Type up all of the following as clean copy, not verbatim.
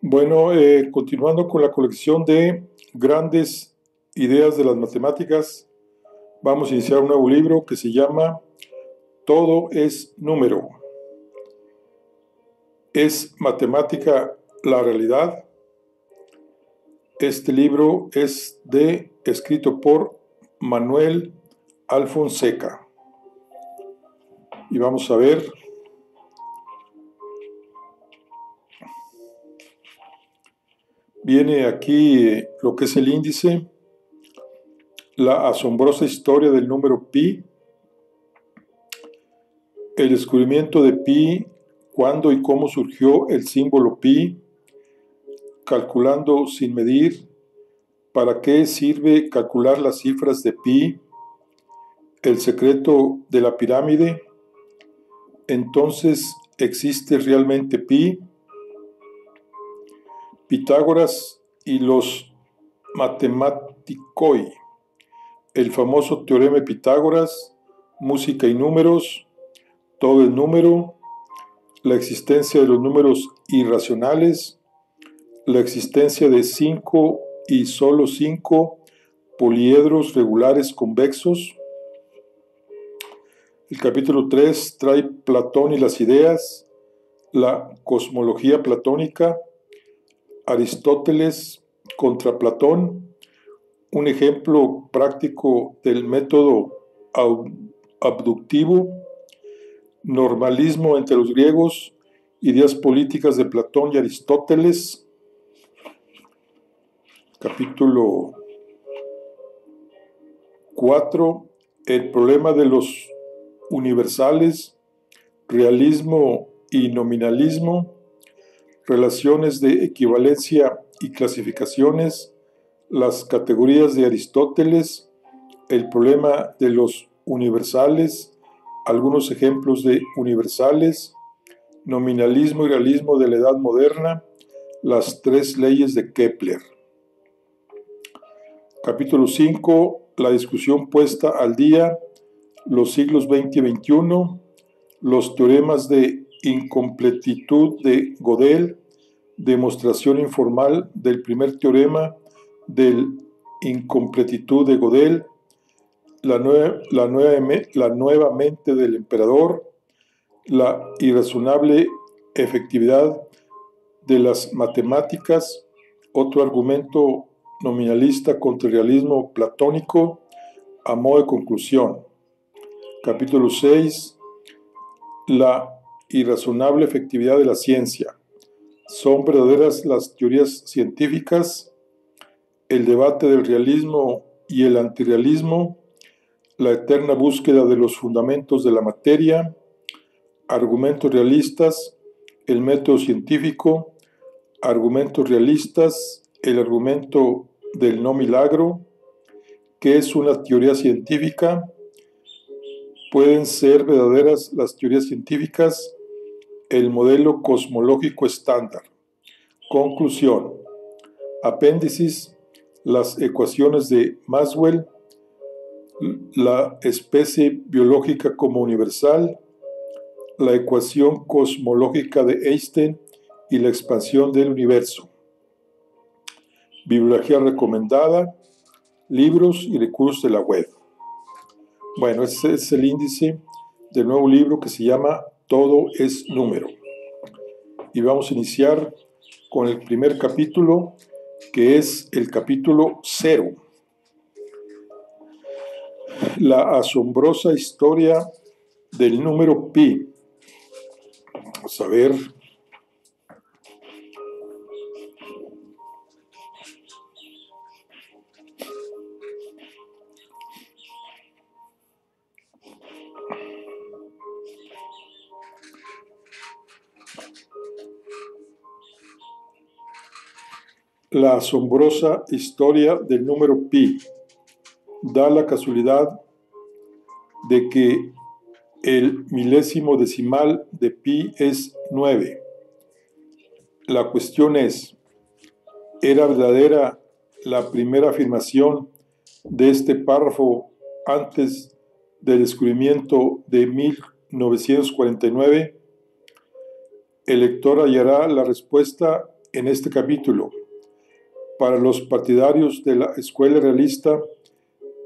Bueno, continuando con la colección de grandes ideas de las matemáticas, vamos a iniciar un nuevo libro que se llama Todo es número. ¿Es matemática la realidad? Este libro es escrito por Manuel Alfonseca. Y vamos a ver. Viene aquí lo que es el índice, la asombrosa historia del número pi, el descubrimiento de pi, cuándo y cómo surgió el símbolo pi, calculando sin medir, para qué sirve calcular las cifras de pi, el secreto de la pirámide. Entonces, ¿existe realmente pi? Pitágoras y los Mathematicoi, el famoso teorema de Pitágoras, música y números, todo el número, la existencia de los números irracionales, la existencia de 5 y solo 5 poliedros regulares convexos. El capítulo 3 trae Platón y las ideas, la cosmología platónica, Aristóteles contra Platón, un ejemplo práctico del método abductivo, normalismo entre los griegos, ideas políticas de Platón y Aristóteles. Capítulo 4, el problema de los universales, realismo y nominalismo, relaciones de equivalencia y clasificaciones, las categorías de Aristóteles, el problema de los universales, algunos ejemplos de universales, nominalismo y realismo de la Edad Moderna, las tres leyes de Kepler. Capítulo 5, la discusión puesta al día, los siglos XX y XXI, los teoremas de incompletitud de Gödel, demostración informal del primer teorema de incompletitud de Gödel, la nueva mente del emperador, la irrazonable efectividad de las matemáticas, otro argumento nominalista contra el realismo platónico, a modo de conclusión. Capítulo 6, la irrazonable efectividad de la ciencia. ¿Son verdaderas las teorías científicas? El debate del realismo y el antirrealismo, la eterna búsqueda de los fundamentos de la materia, argumentos realistas, el método científico, argumentos realistas, el argumento del no milagro, ¿qué es una teoría científica? ¿Pueden ser verdaderas las teorías científicas? El modelo cosmológico estándar. Conclusión. Apéndices, las ecuaciones de Maxwell, la especie biológica como universal, la ecuación cosmológica de Einstein y la expansión del universo. Bibliografía recomendada, libros y recursos de la web. Bueno, ese es el índice del nuevo libro que se llama Todo es número. Y vamos a iniciar con el primer capítulo, que es el capítulo 0. La asombrosa historia del número pi. Vamos a ver. La asombrosa historia del número pi. Da la casualidad de que el milésimo decimal de pi es 9. La cuestión es, ¿era verdadera la primera afirmación de este párrafo antes del descubrimiento de 1949? El lector hallará la respuesta en este capítulo. Para los partidarios de la escuela realista,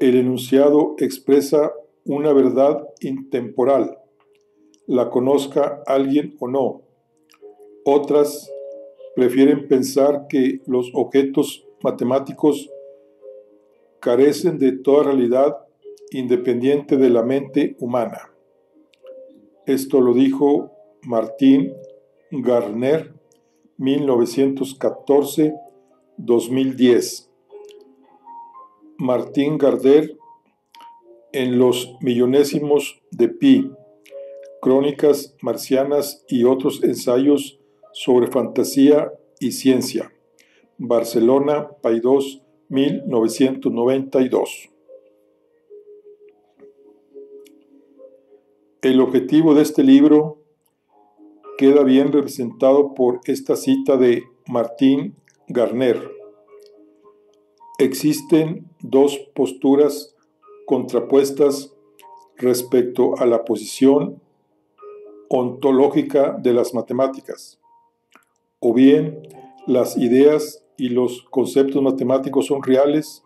el enunciado expresa una verdad intemporal, la conozca alguien o no. Otras prefieren pensar que los objetos matemáticos carecen de toda realidad independiente de la mente humana. Esto lo dijo Martin Gardner, 1914-2010. Martin Gardner, en Los millonésimos de Pi, Crónicas marcianas y otros ensayos sobre fantasía y ciencia. Barcelona, Paidós, 1992. El objetivo de este libro queda bien representado por esta cita de Martin Gardner. Existen dos posturas contrapuestas respecto a la posición ontológica de las matemáticas. O bien, las ideas y los conceptos matemáticos son reales,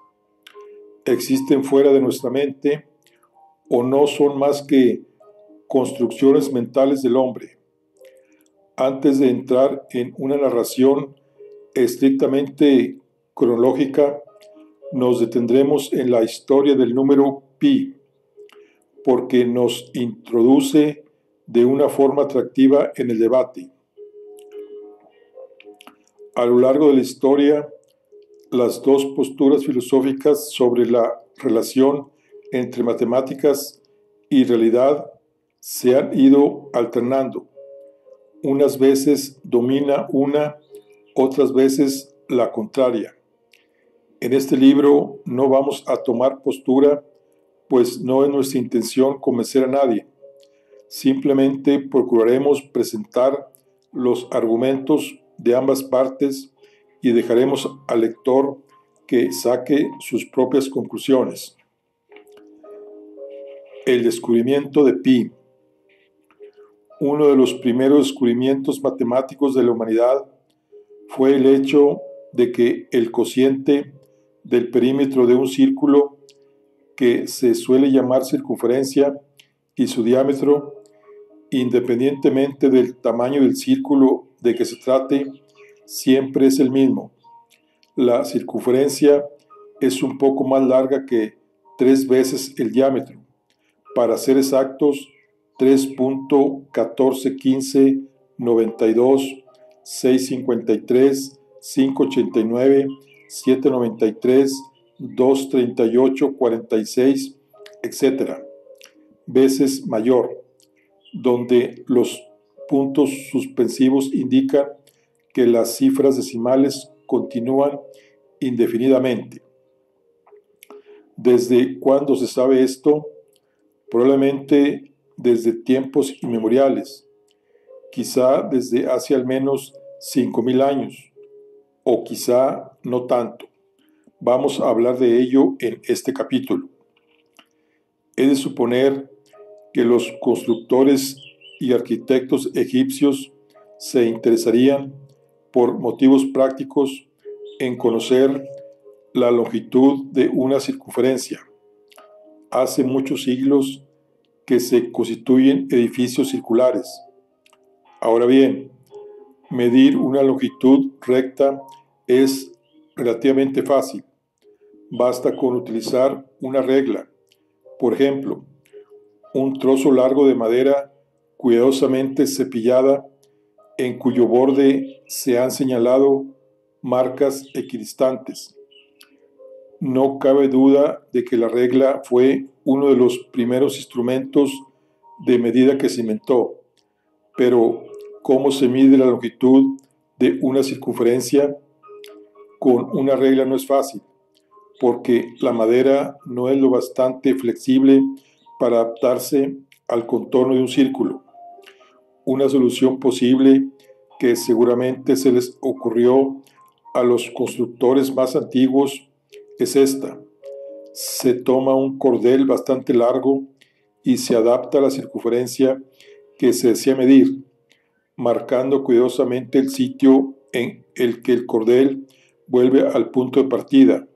existen fuera de nuestra mente, o no son más que construcciones mentales del hombre. Antes de entrar en una narración estrictamente cronológica, nos detendremos en la historia del número pi, porque nos introduce de una forma atractiva en el debate. A lo largo de la historia, las dos posturas filosóficas sobre la relación entre matemáticas y realidad se han ido alternando. Unas veces domina una, otras veces la contraria. En este libro no vamos a tomar postura, pues no es nuestra intención convencer a nadie. Simplemente procuraremos presentar los argumentos de ambas partes y dejaremos al lector que saque sus propias conclusiones. El descubrimiento de Pi. Uno de los primeros descubrimientos matemáticos de la humanidad fue el hecho de que el cociente del perímetro de un círculo, que se suele llamar circunferencia, y su diámetro, independientemente del tamaño del círculo de que se trate, siempre es el mismo. La circunferencia es un poco más larga que 3 veces el diámetro. Para ser exactos, 3.141592 653 589 793 238 46, etc. veces mayor, donde los puntos suspensivos indican que las cifras decimales continúan indefinidamente. ¿Desde cuándo se sabe esto? Probablemente desde tiempos inmemoriales, quizá desde hace al menos 5.000 años, o quizá no tanto. Vamos a hablar de ello en este capítulo. Es de suponer que los constructores y arquitectos egipcios se interesarían, por motivos prácticos, en conocer la longitud de una circunferencia. Hace muchos siglos que se constituyen edificios circulares. Ahora bien, medir una longitud recta es relativamente fácil. Basta con utilizar una regla. Por ejemplo, un trozo largo de madera cuidadosamente cepillada, en cuyo borde se han señalado marcas equidistantes. No cabe duda de que la regla fue uno de los primeros instrumentos de medida que se inventó. Pero, ¿cómo se mide la longitud de una circunferencia? Con una regla no es fácil, porque la madera no es lo bastante flexible para adaptarse al contorno de un círculo. Una solución posible, que seguramente se les ocurrió a los constructores más antiguos, es esta. Se toma un cordel bastante largo y se adapta a la circunferencia que se desea medir, marcando cuidadosamente el sitio en el que el cordel vuelve al punto de partida.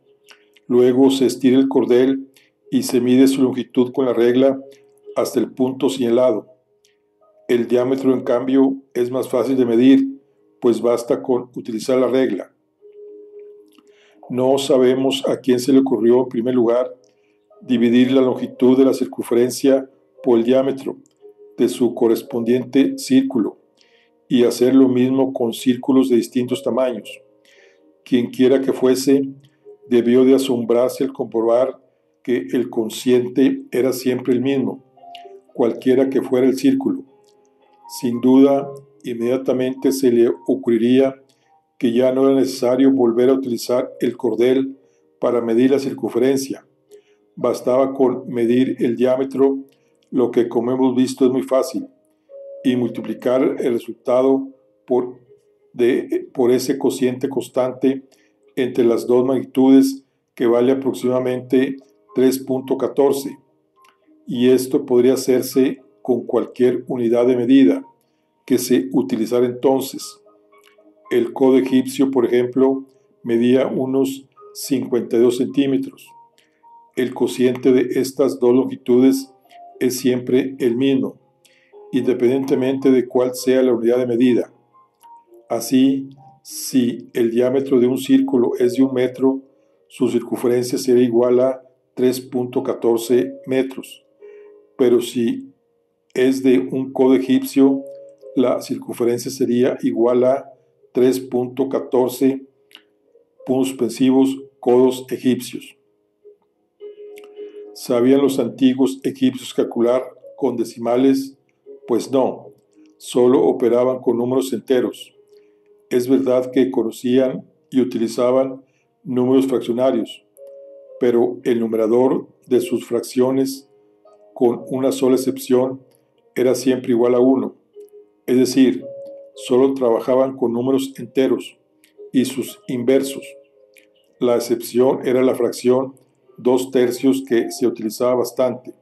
Luego se estira el cordel y se mide su longitud con la regla hasta el punto señalado. El diámetro, en cambio, es más fácil de medir, pues basta con utilizar la regla. No sabemos a quién se le ocurrió, en primer lugar, dividir la longitud de la circunferencia por el diámetro de su correspondiente círculo y hacer lo mismo con círculos de distintos tamaños. Quien quiera que fuese, debió de asombrarse al comprobar que el cociente era siempre el mismo, cualquiera que fuera el círculo. Sin duda, inmediatamente se le ocurriría que ya no era necesario volver a utilizar el cordel para medir la circunferencia. Bastaba con medir el diámetro, lo que, como hemos visto, es muy fácil, y multiplicar el resultado por ese cociente constante entre las dos magnitudes, que vale aproximadamente 3.14, y esto podría hacerse con cualquier unidad de medida que se utilizara entonces. El codo egipcio, por ejemplo, medía unos 52 centímetros. El cociente de estas dos longitudes es siempre el mismo, independientemente de cuál sea la unidad de medida. Así, si el diámetro de un círculo es de 1 metro, su circunferencia será igual a 3.14 metros. Pero si es de un codo egipcio, la circunferencia sería igual a 3.14 puntos suspensivos codos egipcios. ¿Sabían los antiguos egipcios calcular con decimales? Pues no, solo operaban con números enteros. Es verdad que conocían y utilizaban números fraccionarios, pero el numerador de sus fracciones, con una sola excepción, era siempre igual a 1. Es decir, solo trabajaban con números enteros y sus inversos. La excepción era la fracción 2/3, que se utilizaba bastante.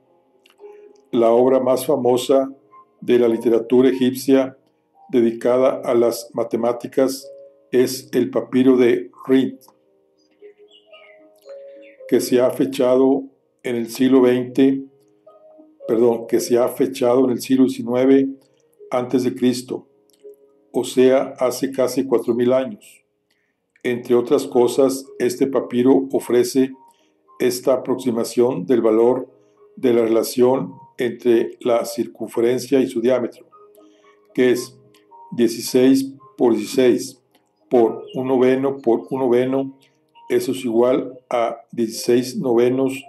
La obra más famosa de la literatura egipcia dedicada a las matemáticas es el papiro de Rhind, que se ha fechado en el siglo XIX antes de Cristo, o sea, hace casi 4000 años. Entre otras cosas, este papiro ofrece esta aproximación del valor de la relación entre la circunferencia y su diámetro, que es 16 por 16 por 1 noveno por 1 noveno, eso es igual a 16 novenos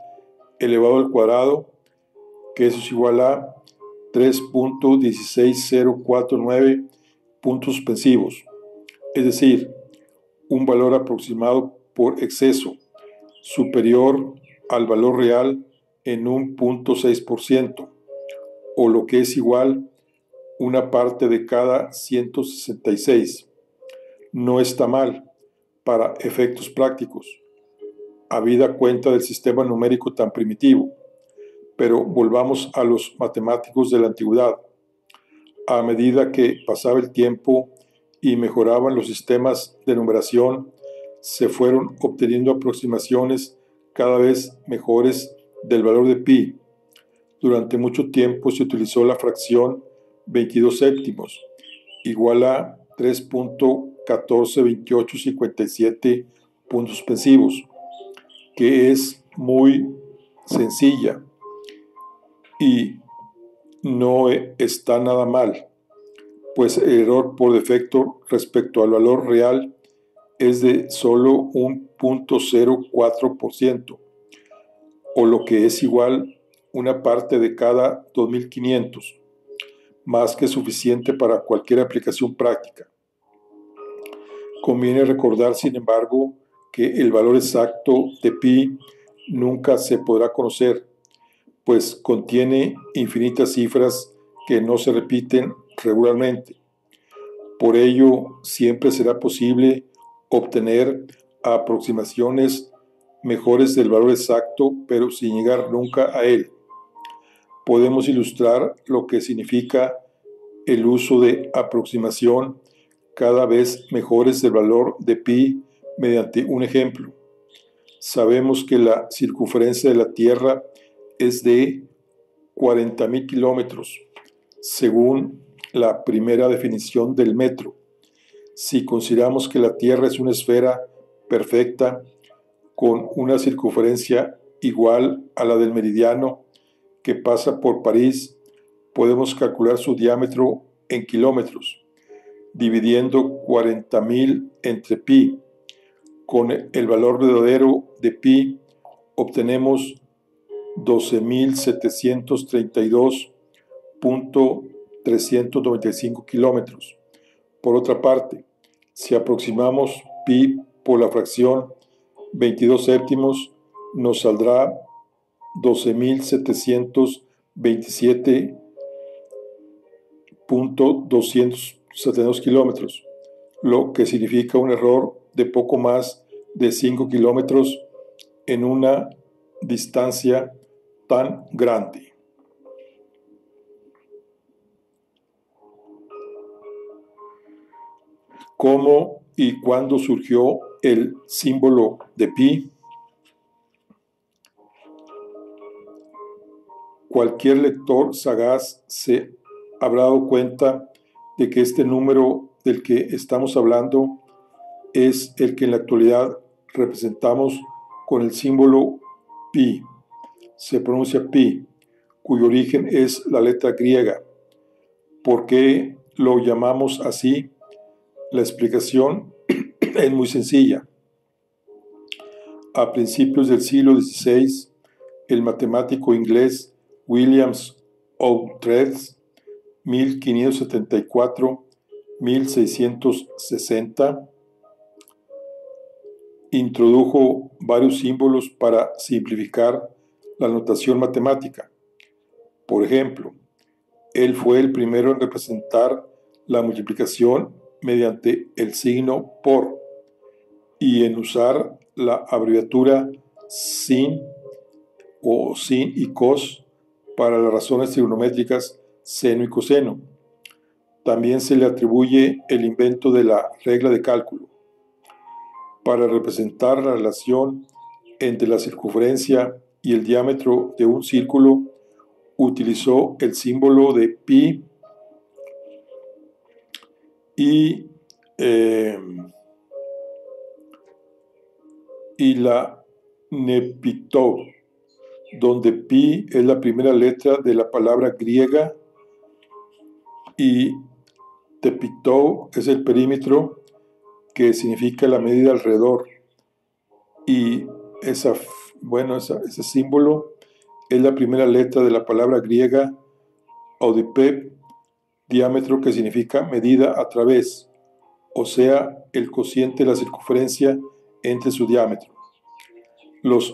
elevado al cuadrado, que eso es igual a 3.16049 puntos suspensivos, es decir, un valor aproximado por exceso, superior al valor real en un 0.6%, o lo que es igual una parte de cada 166. No está mal para efectos prácticos, habida cuenta del sistema numérico tan primitivo. Pero volvamos a los matemáticos de la antigüedad. A medida que pasaba el tiempo y mejoraban los sistemas de numeración, se fueron obteniendo aproximaciones cada vez mejores del valor de pi. Durante mucho tiempo se utilizó la fracción 22 séptimos, igual a 3.142857 puntos suspensivos, que es muy sencilla y no está nada mal, pues el error por defecto respecto al valor real es de solo un 0.04%, o lo que es igual una parte de cada 2500, más que suficiente para cualquier aplicación práctica. Conviene recordar, sin embargo, que el valor exacto de pi nunca se podrá conocer, pues contiene infinitas cifras que no se repiten regularmente. Por ello, siempre será posible obtener aproximaciones mejores del valor exacto, pero sin llegar nunca a él. Podemos ilustrar lo que significa el uso de aproximación cada vez mejores del valor de pi mediante un ejemplo. Sabemos que la circunferencia de la Tierra es de 40.000 kilómetros, según la primera definición del metro. Si consideramos que la Tierra es una esfera perfecta con una circunferencia igual a la del meridiano que pasa por París, podemos calcular su diámetro en kilómetros, dividiendo 40.000 entre pi. Con el valor verdadero de pi obtenemos 12.732.395 kilómetros. Por otra parte, si aproximamos pi por la fracción 22 séptimos, nos saldrá 12.727.272 kilómetros, lo que significa un error de poco más de 5 kilómetros en una distancia tan grande. ¿Cómo y cuándo surgió el símbolo de pi? Cualquier lector sagaz se habrá dado cuenta de que este número del que estamos hablando es el que en la actualidad representamos con el símbolo pi. Se pronuncia pi, cuyo origen es la letra griega. ¿Por qué lo llamamos así? La explicación es muy sencilla. A principios del siglo XVI, el matemático inglés William Oughtred, 1574-1660, introdujo varios símbolos para simplificar la notación matemática. Por ejemplo, él fue el primero en representar la multiplicación mediante el signo por y en usar la abreviatura sin o sin y cos para las razones trigonométricas seno y coseno. También se le atribuye el invento de la regla de cálculo. Para representar la relación entre la circunferencia y el diámetro de un círculo, utilizó el símbolo de pi y la nepitou, donde pi es la primera letra de la palabra griega y tepitou es el perímetro, que significa la medida alrededor. Y ese símbolo es la primera letra de la palabra griega audipep, diámetro, que significa medida a través, o sea, el cociente de la circunferencia entre su diámetro. Vamos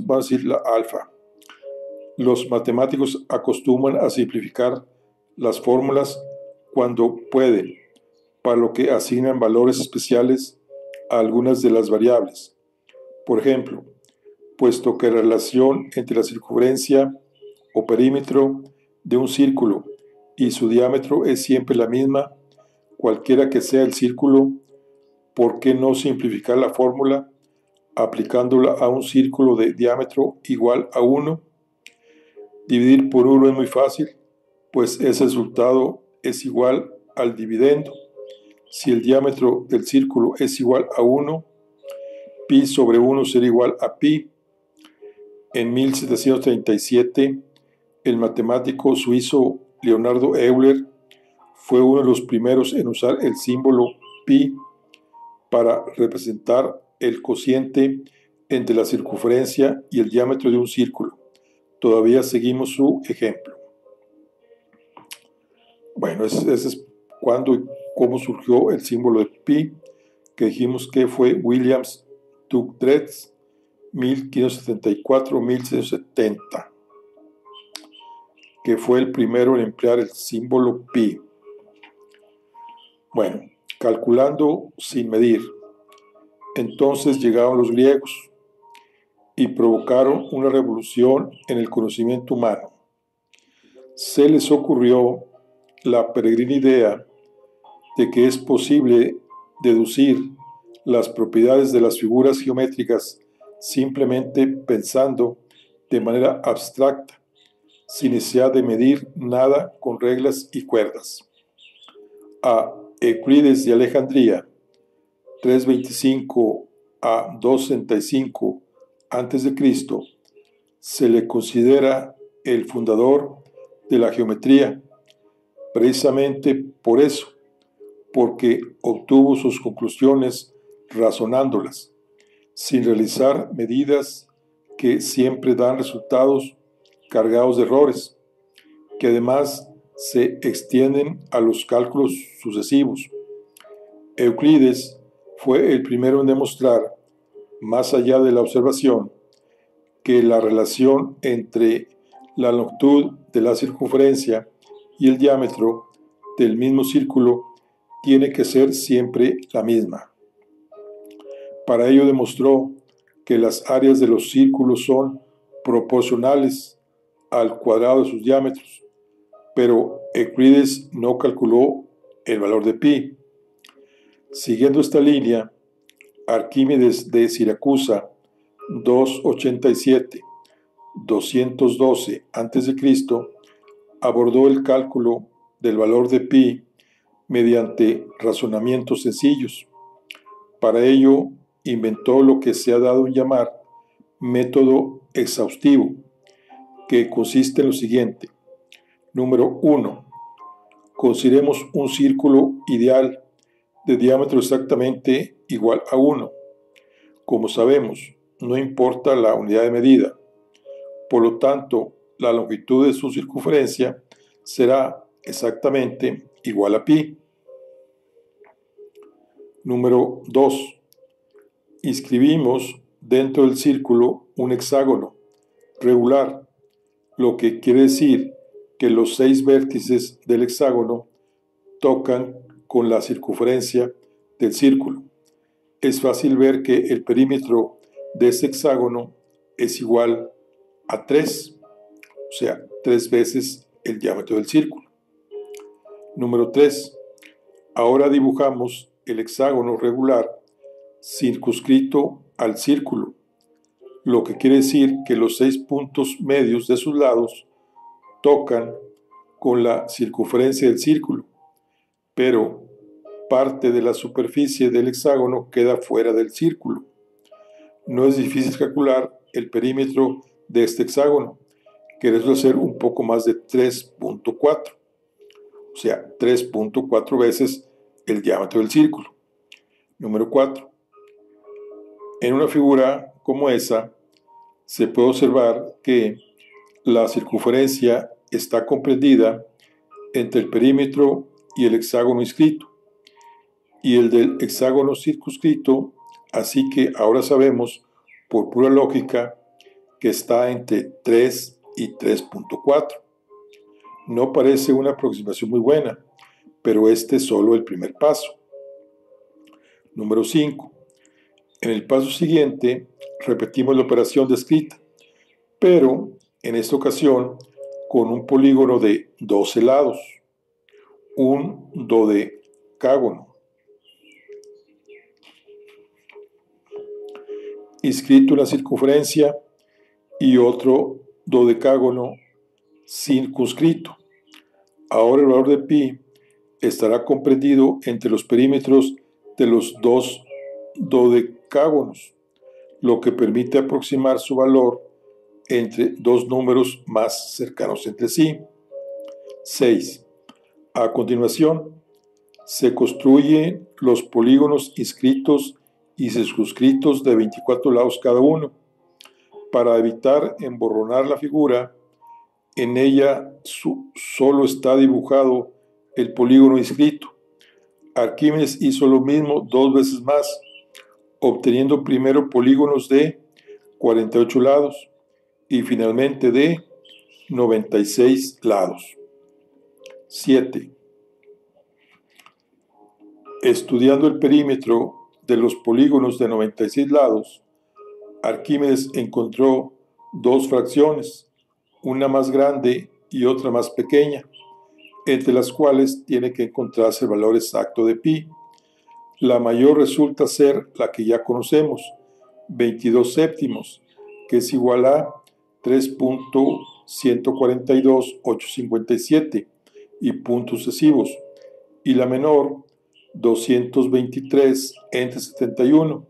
a decir la alfa. Los matemáticos acostumbran a simplificar las fórmulas cuando pueden, para lo que asignan valores especiales a algunas de las variables. Por ejemplo, puesto que la relación entre la circunferencia o perímetro de un círculo y su diámetro es siempre la misma, cualquiera que sea el círculo, ¿por qué no simplificar la fórmula aplicándola a un círculo de diámetro igual a 1? Dividir por 1 es muy fácil, pues ese resultado es igual al dividendo. Si el diámetro del círculo es igual a 1, pi sobre 1 será igual a pi. En 1737, el matemático suizo Leonardo Euler fue uno de los primeros en usar el símbolo pi para representar el cociente entre la circunferencia y el diámetro de un círculo. Todavía seguimos su ejemplo. Bueno, ese es cuándo y cómo surgió el símbolo de pi, que dijimos que fue William Oughtred, 1574-1670, que fue el primero en emplear el símbolo pi. Bueno, calculando sin medir. Entonces llegaron los griegos y provocaron una revolución en el conocimiento humano. Se les ocurrió la peregrina idea de que es posible deducir las propiedades de las figuras geométricas simplemente pensando de manera abstracta, sin necesidad de medir nada con reglas y cuerdas. A Euclides de Alejandría, 325 a 265 a.C., se le considera el fundador de la geometría, precisamente por eso, porque obtuvo sus conclusiones razonándolas, sin realizar medidas que siempre dan resultados cargados de errores, que además se extienden a los cálculos sucesivos. Euclides fue el primero en demostrar, más allá de la observación, que la relación entre la longitud de la circunferencia y el diámetro del mismo círculo tiene que ser siempre la misma. Para ello demostró que las áreas de los círculos son proporcionales al cuadrado de sus diámetros, pero Euclides no calculó el valor de pi. Siguiendo esta línea, Arquímedes de Siracusa, 287-212 a.C., abordó el cálculo del valor de pi mediante razonamientos sencillos. Para ello, inventó lo que se ha dado en llamar método exhaustivo, que consiste en lo siguiente. Número 1. Consideremos un círculo ideal de diámetro exactamente igual a 1. Como sabemos, no importa la unidad de medida. Por lo tanto, la longitud de su circunferencia será exactamente igual a pi. Número 2. Inscribimos dentro del círculo un hexágono regular, lo que quiere decir que los 6 vértices del hexágono tocan con la circunferencia del círculo. Es fácil ver que el perímetro de este hexágono es igual a 3, o sea, 3 veces el diámetro del círculo. Número 3. Ahora dibujamos el hexágono regular circunscrito al círculo, lo que quiere decir que los 6 puntos medios de sus lados tocan con la circunferencia del círculo, pero parte de la superficie del hexágono queda fuera del círculo. No es difícil calcular el perímetro de este hexágono, que debe ser un poco más de 3.4, o sea, 3.4 veces el diámetro del círculo. Número 4. En una figura como esa, se puede observar que la circunferencia está comprendida entre el perímetro y el hexágono inscrito, y el del hexágono circunscrito, así que ahora sabemos, por pura lógica, que está entre 3 y 3.4. No parece una aproximación muy buena, pero este es solo el primer paso. Número 5. En el paso siguiente, repetimos la operación descrita, pero en esta ocasión con un polígono de 12 lados, un dodecágono, inscrito en la circunferencia, y otro dodecágono circunscrito. Ahora el valor de pi estará comprendido entre los perímetros de los dos dodecágonos, lo que permite aproximar su valor entre dos números más cercanos entre sí. 6. A continuación, se construyen los polígonos inscritos y circunscritos de 24 lados cada uno. Para evitar emborronar la figura, en ella solo está dibujado el polígono inscrito. Arquímedes hizo lo mismo 2 veces más, obteniendo primero polígonos de 48 lados y finalmente de 96 lados. 7. Estudiando el perímetro de los polígonos de 96 lados, Arquímedes encontró 2 fracciones, una más grande y otra más pequeña, entre las cuales tiene que encontrarse el valor exacto de pi. La mayor resulta ser la que ya conocemos, 22 séptimos, que es igual a 3.142.857 y puntos sucesivos, y la menor, 223 entre 71,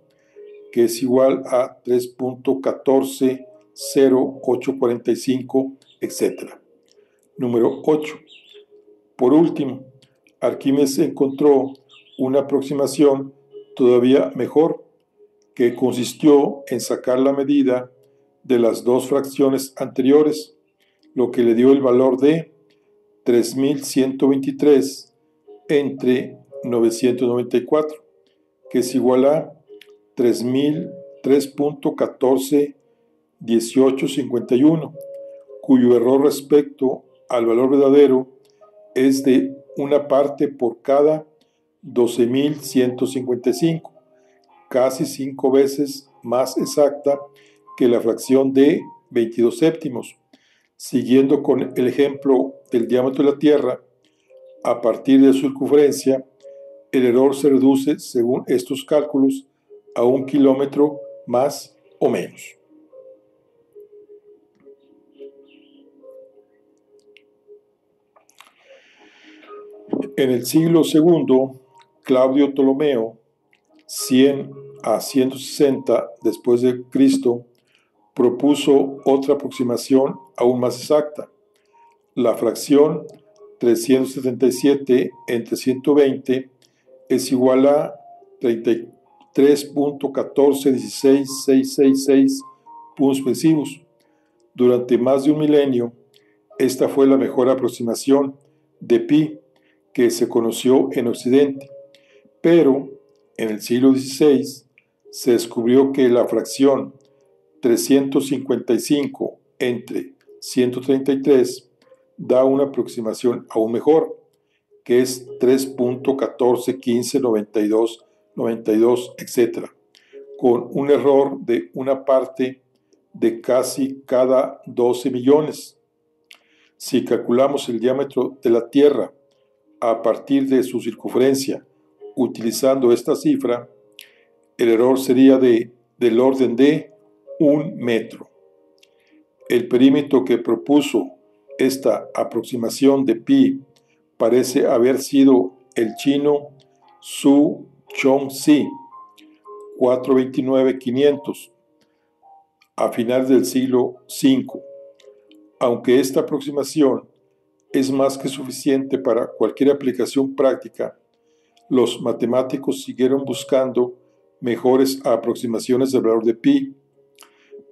que es igual a 3.140845, etc. Número 8. Por último, Arquímedes encontró una aproximación todavía mejor, que consistió en sacar la medida de las dos fracciones anteriores, lo que le dio el valor de 3.123 entre 994, que es igual a 3.141851, cuyo error respecto al valor verdadero es de una parte por cada 12.155, casi 5 veces más exacta que la fracción de 22 séptimos. Siguiendo con el ejemplo del diámetro de la Tierra, a partir de su circunferencia, el error se reduce, según estos cálculos, a 1 kilómetro más o menos. En el siglo II, Claudio Ptolomeo, 100 a 160 después de Cristo, propuso otra aproximación aún más exacta. La fracción 377 entre 120 es igual a 33.1416666 puntos sucesivos. Durante más de un milenio, esta fue la mejor aproximación de pi que se conoció en Occidente, pero en el siglo XVI se descubrió que la fracción 355 entre 133 da una aproximación aún mejor, que es 3.14159292, etc., con un error de una parte de casi cada 12 millones. Si calculamos el diámetro de la Tierra a partir de su circunferencia utilizando esta cifra, el error sería del orden de 1 metro. El perímetro que propuso esta aproximación de pi parece haber sido el chino Su Chongzi, 429-500, a finales del siglo V. Aunque esta aproximación es más que suficiente para cualquier aplicación práctica, los matemáticos siguieron buscando mejores aproximaciones del valor de pi,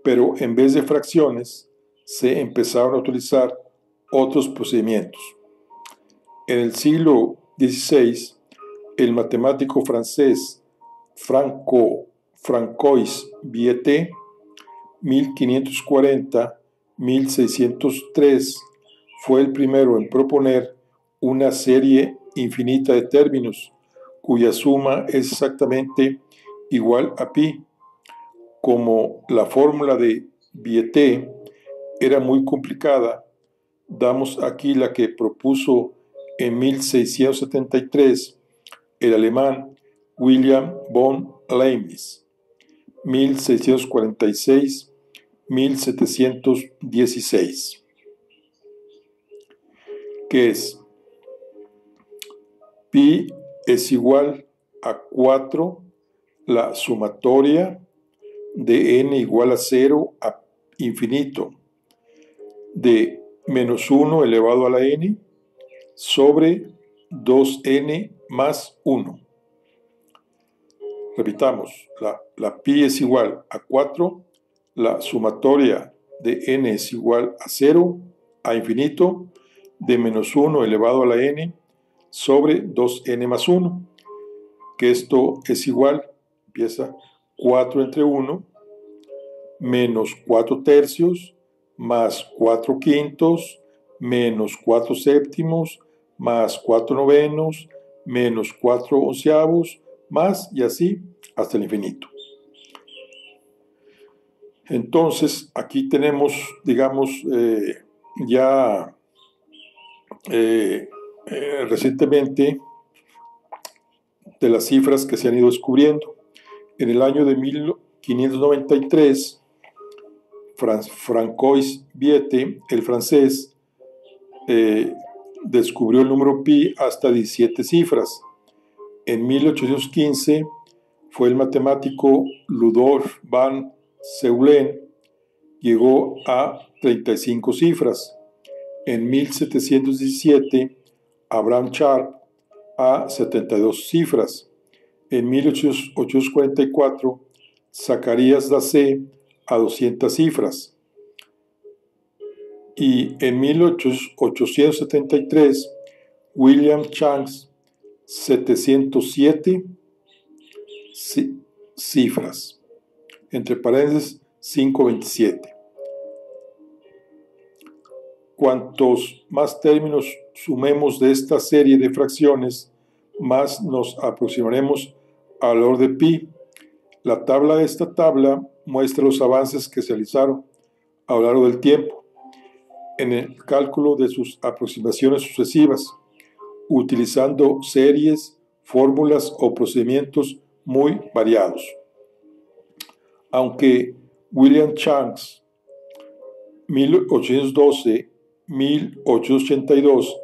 pero en vez de fracciones, se empezaron a utilizar otros procedimientos. En el siglo XVI, el matemático francés Francois Viete, 1540-1603, fue el primero en proponer una serie infinita de términos cuya suma es exactamente igual a pi. Como la fórmula de Viete era muy complicada, damos aquí la que propuso en 1673 el alemán William von Leibniz, 1646-1716, que es pi es igual a 4 la sumatoria de n igual a 0 a infinito de menos 1 elevado a la n sobre 2n más 1. Repitamos, la pi es igual a 4, la sumatoria de n es igual a 0 a infinito de menos 1 elevado a la n sobre 2n más 1, que esto es igual, empieza 4 entre 1, menos 4 tercios, más 4 quintos, menos 4 séptimos, más 4 novenos, menos 4 onceavos, más y así hasta el infinito. Entonces, aquí tenemos, digamos, ya recientemente de las cifras que se han ido descubriendo. En el año de 1593, Francois Viete, el francés, descubrió el número pi hasta 17 cifras. En 1815 fue el matemático Ludolf van Zeulen, llegó a 35 cifras. En 1717, Abraham Sharp a 72 cifras. En 1844, Zacarías Dacé a 200 cifras. Y en 1873, William Chance 707 cifras, entre paréntesis 527. Cuantos más términos sumemos de esta serie de fracciones, más nos aproximaremos al valor de pi. La tabla de esta tabla muestra los avances que se realizaron a lo largo del tiempo en el cálculo de sus aproximaciones sucesivas, utilizando series, fórmulas o procedimientos muy variados. Aunque William Chance 1812-1882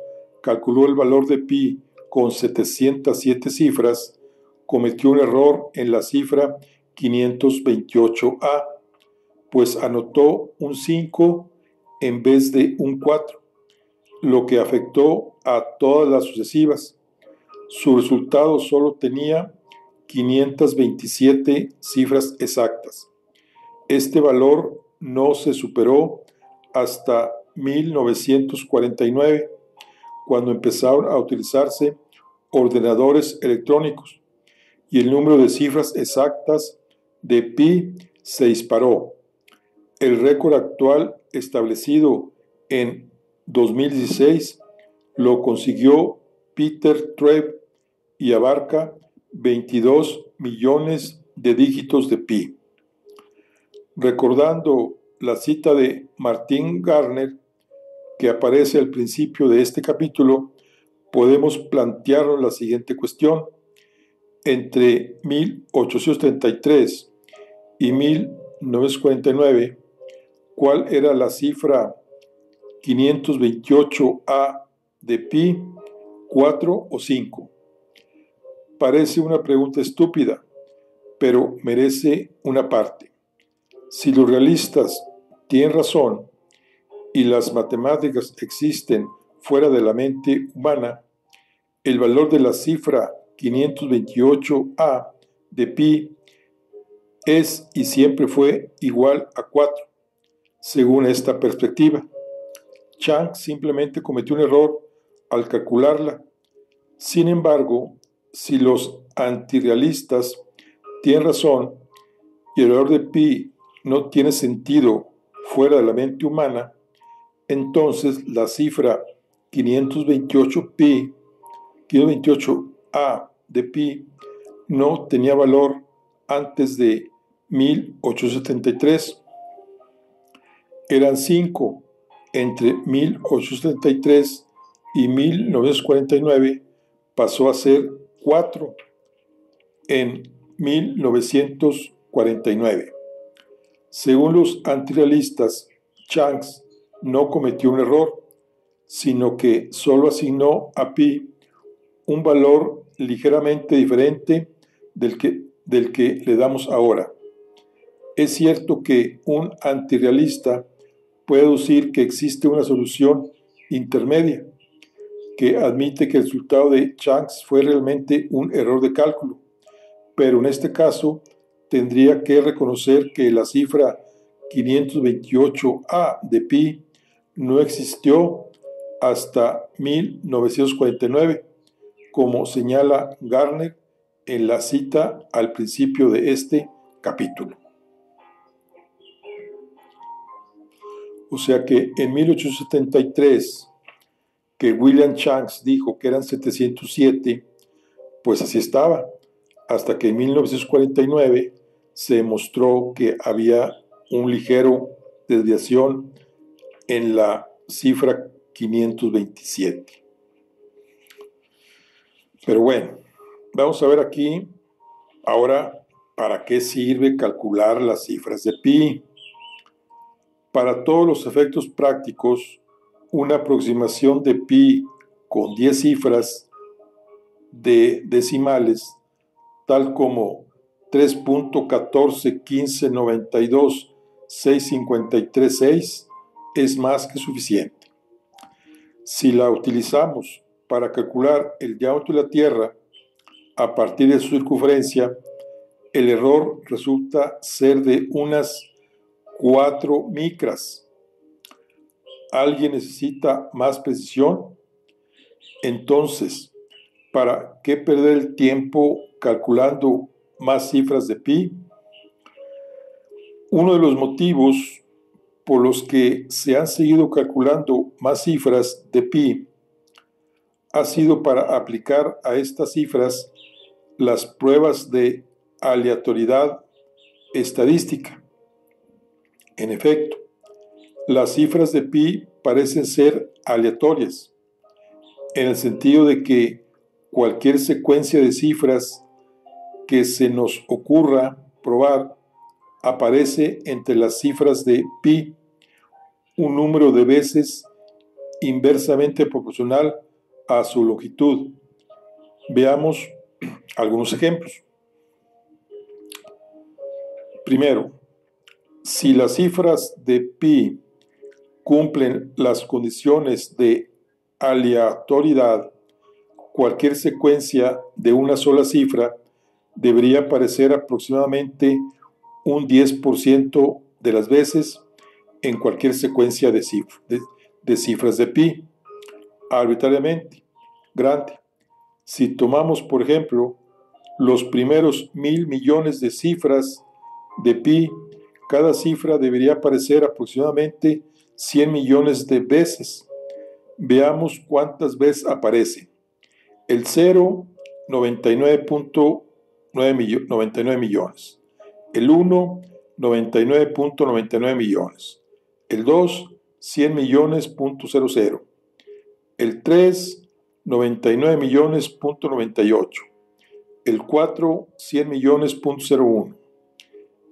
calculó el valor de pi con 707 cifras, cometió un error en la cifra 528A, pues anotó un 5 en vez de un 4, lo que afectó a todas las sucesivas. Su resultado solo tenía 527 cifras exactas. Este valor no se superó hasta 1949, cuando empezaron a utilizarse ordenadores electrónicos y el número de cifras exactas de pi se disparó. El récord actual, establecido en 2016, lo consiguió Peter Treb y abarca 22 millones de dígitos de pi. Recordando la cita de Martin Gardner que aparece al principio de este capítulo, podemos plantearnos la siguiente cuestión. Entre 1833 y 1949, ¿cuál era la cifra 528A de pi, 4 o 5? Parece una pregunta estúpida, pero merece una parte. Si los realistas tienen razón y las matemáticas existen fuera de la mente humana, el valor de la cifra 528A de pi es y siempre fue igual a 4, según esta perspectiva. Chang simplemente cometió un error al calcularla. Sin embargo, si los antirrealistas tienen razón y el valor de pi no tiene sentido fuera de la mente humana, entonces la cifra 528A de pi no tenía valor antes de 1873. Eran 5 entre 1873 y 1949, pasó a ser 4 en 1949. Según los antirrealistas, Chance no cometió un error, sino que solo asignó a pi un valor ligeramente diferente del que le damos ahora. Es cierto que un antirrealista puede deducir que existe una solución intermedia que admite que el resultado de Chance fue realmente un error de cálculo, pero en este caso tendría que reconocer que la cifra 528A de pi no existió hasta 1949, como señala Gardner en la cita al principio de este capítulo. O sea que en 1873, que William Chance dijo que eran 707, pues así estaba, hasta que en 1949 se demostró que había un ligero desviación en la cifra 527. Pero bueno, vamos a ver aquí ahora para qué sirve calcular las cifras de pi. Para todos los efectos prácticos, una aproximación de pi con 10 cifras de decimales, tal como 3.1415926536, es más que suficiente. Si la utilizamos para calcular el diámetro de la Tierra a partir de su circunferencia, el error resulta ser de unas 4 micras. ¿Alguien necesita más precisión? Entonces, ¿para qué perder el tiempo calculando más cifras de pi? Uno de los motivos por los que se han seguido calculando más cifras de pi ha sido para aplicar a estas cifras las pruebas de aleatoriedad estadística. En efecto, las cifras de pi parecen ser aleatorias, en el sentido de que cualquier secuencia de cifras que se nos ocurra probar aparece entre las cifras de pi un número de veces inversamente proporcional a su longitud. Veamos algunos ejemplos. Primero, si las cifras de pi cumplen las condiciones de aleatoriedad, cualquier secuencia de una sola cifra debería aparecer aproximadamente un 10% de las veces en cualquier secuencia de cifras de pi, arbitrariamente grande. Si tomamos, por ejemplo, los primeros 1.000 millones de cifras de pi, cada cifra debería aparecer aproximadamente 100 millones de veces. Veamos cuántas veces aparece. El 0, 99.99 millones. El 1, 99.99 millones. El 2, 100 millones.00. El 3, 99 millones.98. El 4, 100 millones.01.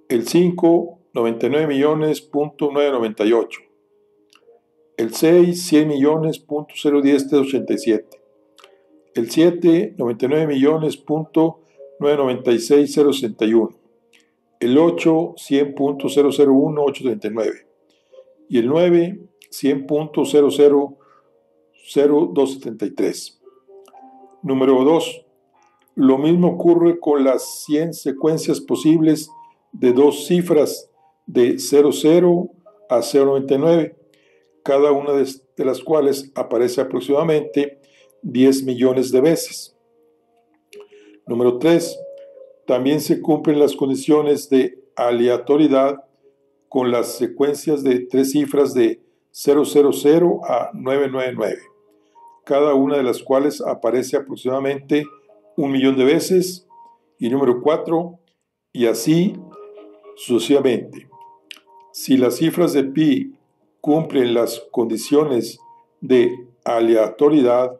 El 5, 99 millones.998. El 6, 100 millones.010.87. El 7, 99 millones.996.061. El 8, 100.001.839. Y el 9, 100.000.273. Número 2. Lo mismo ocurre con las 100 secuencias posibles de dos cifras de 00 a 099, cada una de las cuales aparece aproximadamente 10 millones de veces. Número 3. También se cumplen las condiciones de aleatoriedad con las secuencias de tres cifras de 000 a 999, cada una de las cuales aparece aproximadamente 1.000.000 de veces. Y número 4, y así sucesivamente. Si las cifras de pi cumplen las condiciones de aleatoriedad,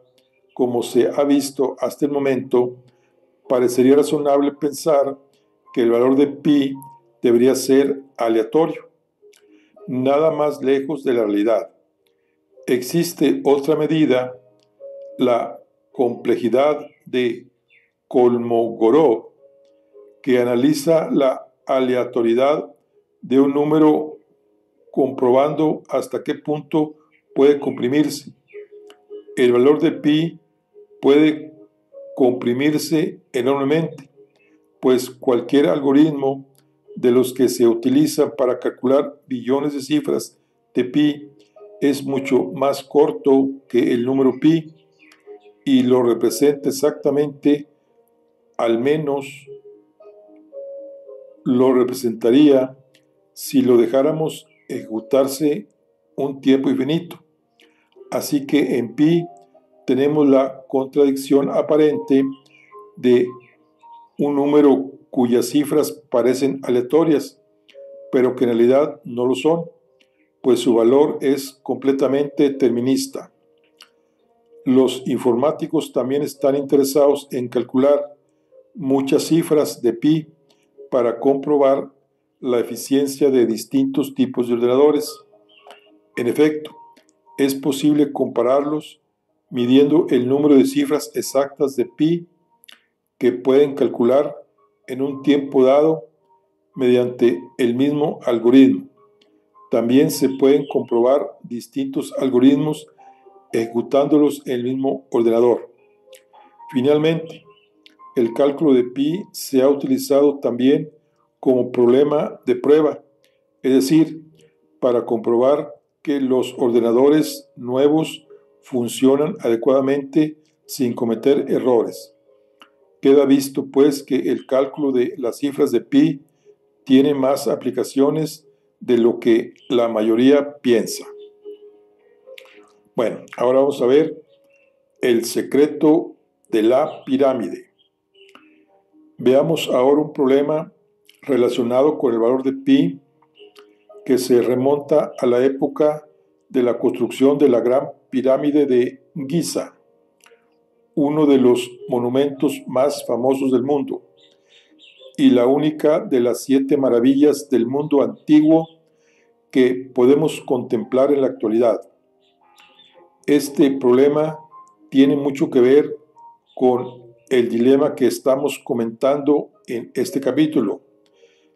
como se ha visto hasta el momento, parecería razonable pensar que el valor de pi debería ser aleatorio, nada más lejos de la realidad. Existe otra medida, la complejidad de Kolmogorov, que analiza la aleatoriedad de un número comprobando hasta qué punto puede comprimirse. El valor de pi puede comprimirse enormemente, pues cualquier algoritmo de los que se utilizan para calcular billones de cifras de pi es mucho más corto que el número pi y lo representa exactamente, al menos lo representaría si lo dejáramos ejecutarse un tiempo infinito. Así que en pi tenemos la contradicción aparente de un número cuyas cifras parecen aleatorias, pero que en realidad no lo son, pues su valor es completamente determinista. Los informáticos también están interesados en calcular muchas cifras de pi para comprobar la eficiencia de distintos tipos de ordenadores. En efecto, es posible compararlos midiendo el número de cifras exactas de pi que pueden calcular en un tiempo dado mediante el mismo algoritmo. También se pueden comprobar distintos algoritmos ejecutándolos en el mismo ordenador. Finalmente, el cálculo de pi se ha utilizado también como problema de prueba, es decir, para comprobar que los ordenadores nuevos funcionan adecuadamente sin cometer errores. Queda visto, pues, que el cálculo de las cifras de pi tiene más aplicaciones de lo que la mayoría piensa. Bueno, ahora vamos a ver el secreto de la pirámide. Veamos ahora un problema relacionado con el valor de pi que se remonta a la época de la construcción de la Gran Pirámide de Giza, uno de los monumentos más famosos del mundo y la única de las 7 maravillas del mundo antiguo que podemos contemplar en la actualidad. Este problema tiene mucho que ver con el dilema que estamos comentando en este capítulo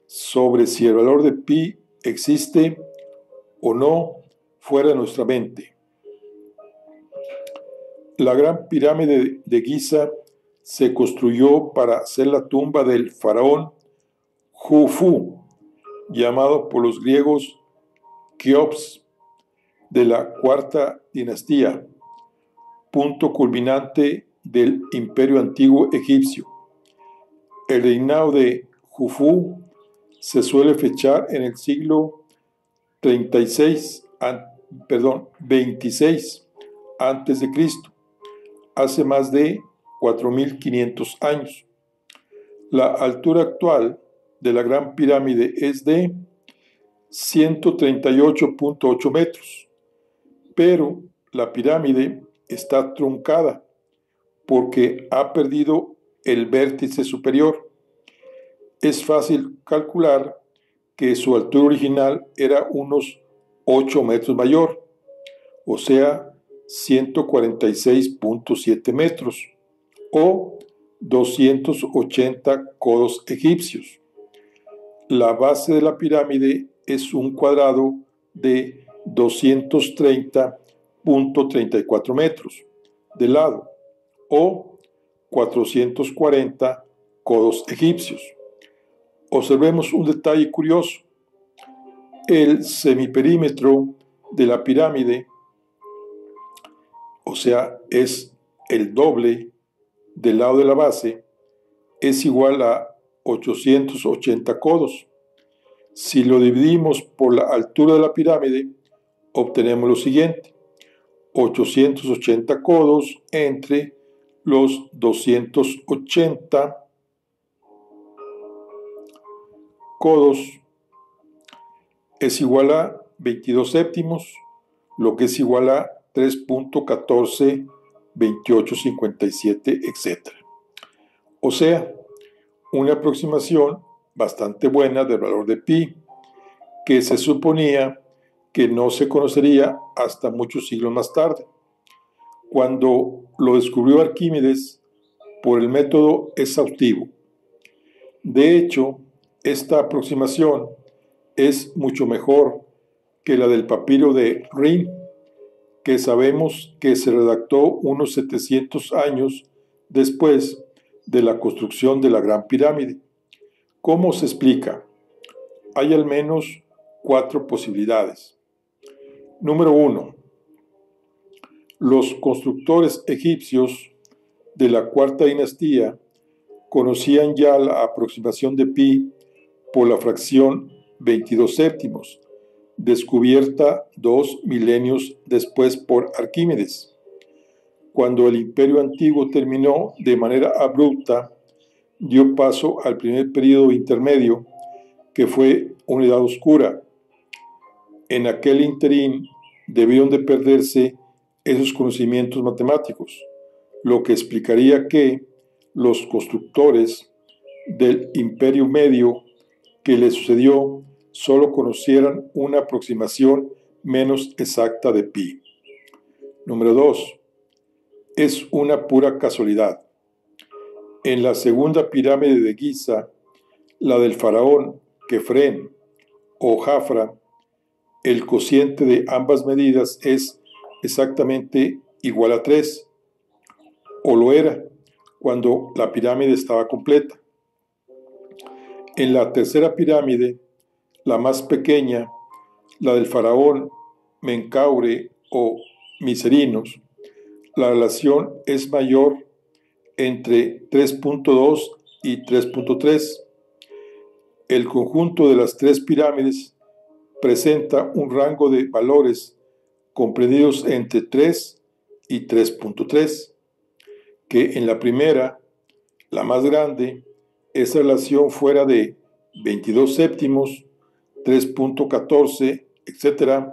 sobre si el valor de pi existe o no fuera de nuestra mente. La Gran Pirámide de Giza se construyó para ser la tumba del faraón Jufu, llamado por los griegos Keops, de la cuarta dinastía, punto culminante del imperio antiguo egipcio. El reinado de Jufu se suele fechar en el siglo 26 antes de Cristo, hace más de 4.500 años. La altura actual de la Gran Pirámide es de 138.8 metros, pero la pirámide está truncada porque ha perdido el vértice superior. Es fácil calcular que su altura original era unos 8 metros mayor, o sea, 146.7 metros, o 280 codos egipcios. La base de la pirámide es un cuadrado de 230.34 metros de lado, o 440 codos egipcios. Observemos un detalle curioso. El semiperímetro de la pirámide, o sea, es el doble del lado de la base, es igual a 880 codos. Si lo dividimos por la altura de la pirámide, obtenemos lo siguiente: 880 codos entre los 280 codos es igual a 22 séptimos, lo que es igual a 3.142857, etc. O sea, una aproximación bastante buena del valor de pi, que se suponía que no se conocería hasta muchos siglos más tarde, cuando lo descubrió Arquímedes por el método exhaustivo. De hecho, esta aproximación es mucho mejor que la del papiro de Rin, que sabemos que se redactó unos 700 años después de la construcción de la Gran Pirámide. ¿Cómo se explica? Hay al menos 4 posibilidades. Número 1. Los constructores egipcios de la cuarta dinastía conocían ya la aproximación de pi por la fracción 22 séptimos, descubierta 2 milenios después por Arquímedes. Cuando el imperio antiguo terminó de manera abrupta, dio paso al primer período intermedio, que fue una edad oscura. En aquel interín debieron de perderse esos conocimientos matemáticos, lo que explicaría que los constructores del Imperio Medio que le sucedió solo conocieran una aproximación menos exacta de pi. Número 2. Es una pura casualidad. En la segunda pirámide de Giza, la del faraón Kefren o Jafra, el cociente de ambas medidas es exactamente igual a 3, o lo era cuando la pirámide estaba completa. En la tercera pirámide, la más pequeña, la del faraón Menkaure o Miserinos, la relación es mayor entre 3.2 y 3.3. El conjunto de las tres pirámides presenta un rango de valores comprendidos entre 3 y 3.3, que en la primera, la más grande, esa relación fuera de 22 séptimos, 3.14, etc.,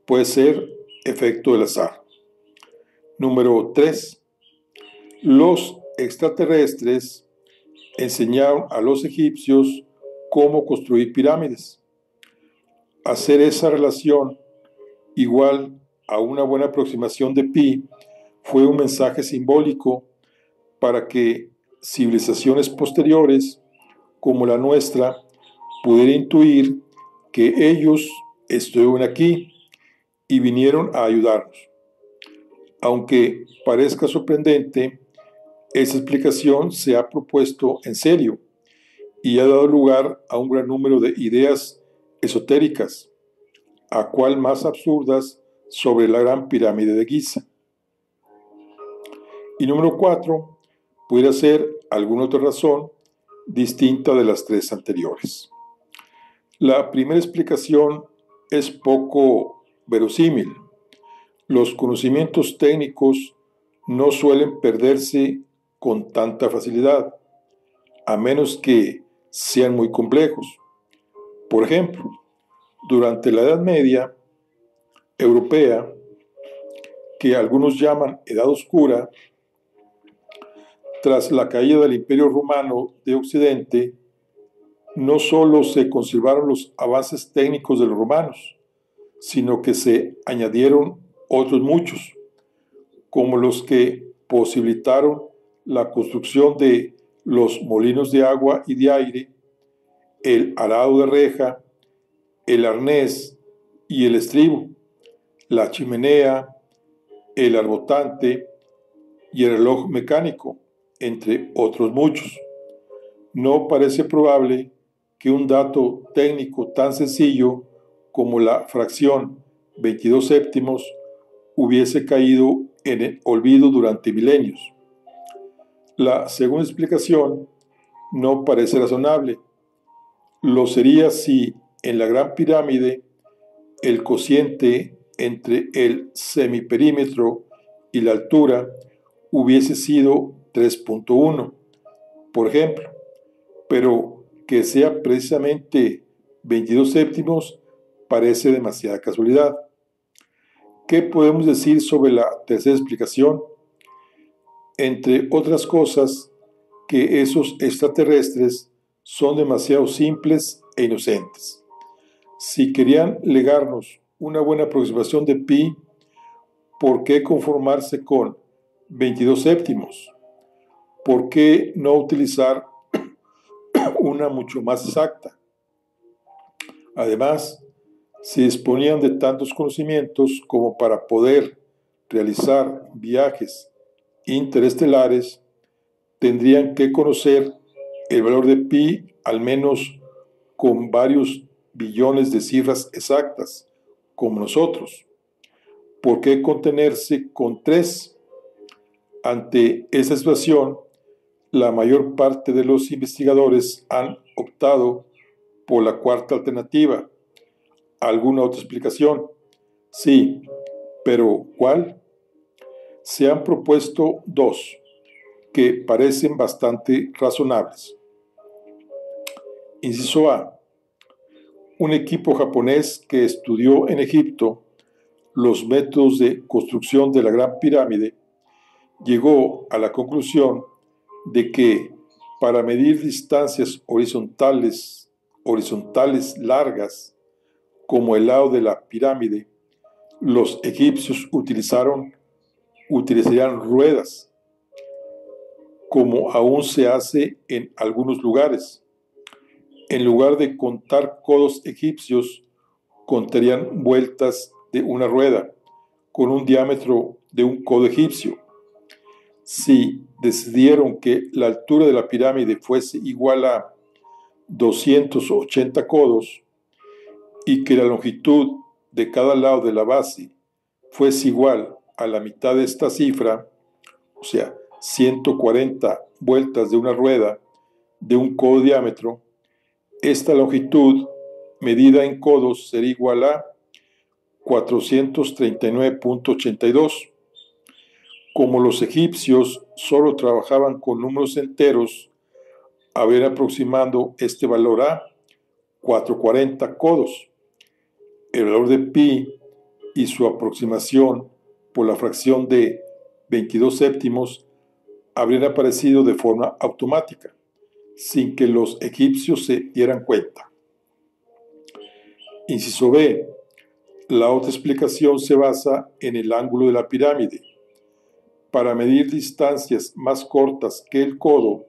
puede ser efecto del azar. Número 3. Los extraterrestres enseñaron a los egipcios cómo construir pirámides. Hacer esa relación igual a una buena aproximación de pi fue un mensaje simbólico para que civilizaciones posteriores, como la nuestra, pudieran intuir que ellos estuvieron aquí y vinieron a ayudarnos. Aunque parezca sorprendente, esa explicación se ha propuesto en serio y ha dado lugar a un gran número de ideas esotéricas, a cual más absurdas, sobre la gran pirámide de Giza. Y número 4, pudiera ser alguna otra razón distinta de las tres anteriores. La primera explicación es poco verosímil. Los conocimientos técnicos no suelen perderse con tanta facilidad, a menos que sean muy complejos. Por ejemplo, durante la Edad Media europea, que algunos llaman Edad Oscura, tras la caída del Imperio Romano de Occidente, no solo se conservaron los avances técnicos de los romanos, sino que se añadieron otros muchos, como los que posibilitaron la construcción de los molinos de agua y de aire, el arado de reja, el arnés y el estribo, la chimenea, el arbotante y el reloj mecánico, entre otros muchos. No parece probable que un dato técnico tan sencillo como la fracción 22 séptimos hubiese caído en el olvido durante milenios. La segunda explicación no parece razonable. Lo sería si en la Gran Pirámide el cociente entre el semiperímetro y la altura hubiese sido 3.1, por ejemplo, pero que sea precisamente 22 séptimos parece demasiada casualidad. ¿Qué podemos decir sobre la tercera explicación? Entre otras cosas, que esos extraterrestres son demasiado simples e inocentes. Si querían legarnos una buena aproximación de pi, ¿por qué conformarse con 22 séptimos? ¿Por qué no utilizar una mucho más exacta? Además, si disponían de tantos conocimientos como para poder realizar viajes interestelares, tendrían que conocer el valor de pi al menos con varios billones de cifras exactas, como nosotros. ¿Por qué contenerse con 3? Ante esa situación, la mayor parte de los investigadores han optado por la cuarta alternativa. ¿Alguna otra explicación? Sí, pero ¿cuál? Se han propuesto 2, que parecen bastante razonables. Inciso A. Un equipo japonés que estudió en Egipto los métodos de construcción de la Gran Pirámide, llegó a la conclusión de que para medir distancias horizontales largas, como el lado de la pirámide, los egipcios utilizarían ruedas, como aún se hace en algunos lugares. En lugar de contar codos egipcios, contarían vueltas de una rueda, con un diámetro de un codo egipcio. Si decidieron que la altura de la pirámide fuese igual a 280 codos y que la longitud de cada lado de la base fuese igual a la mitad de esta cifra, o sea, 140 vueltas de una rueda de un codo de diámetro, esta longitud medida en codos sería igual a 439.82. Como los egipcios solo trabajaban con números enteros, habrían aproximado este valor a 440 codos. El valor de pi y su aproximación por la fracción de 22 séptimos habrían aparecido de forma automática, sin que los egipcios se dieran cuenta. Inciso B. La otra explicación se basa en el ángulo de la pirámide. Para medir distancias más cortas que el codo,